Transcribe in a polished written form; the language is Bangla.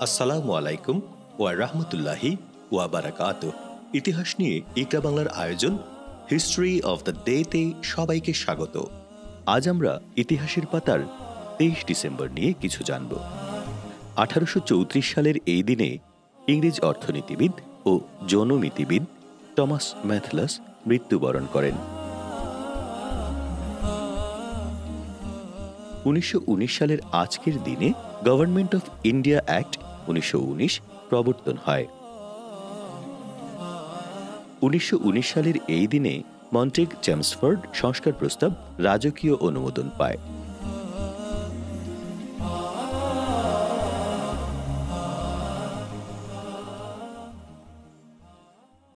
আসসালামু আলাইকুম ওয়া রাহমাতুল্লাহি ওয়া বারাকাতুহু। ইতিহাস নিয়ে ইকরা বাংলার আয়োজন হিস্ট্রি অফ দ্য ডেতে সবাইকে স্বাগত। আজ আমরা ইতিহাসের পাতার ২৩ ডিসেম্বর নিয়ে কিছু জানব। ১৮৩৪ সালের এই দিনে ইংরেজ অর্থনীতিবিদ ও জননীতিবিদ টমাস ম্যাথলাস মৃত্যুবরণ করেন। ১৯১৯ সালের আজকের দিনে গভর্নমেন্ট অফ ইন্ডিয়া অ্যাক্ট ১৯১৯ প্রবর্তন হয়। ১৯১৯ সালের এই দিনে মন্টেগ চেমসফোর্ড সংস্কার প্রস্তাব রাজকীয় অনুমোদন পায়।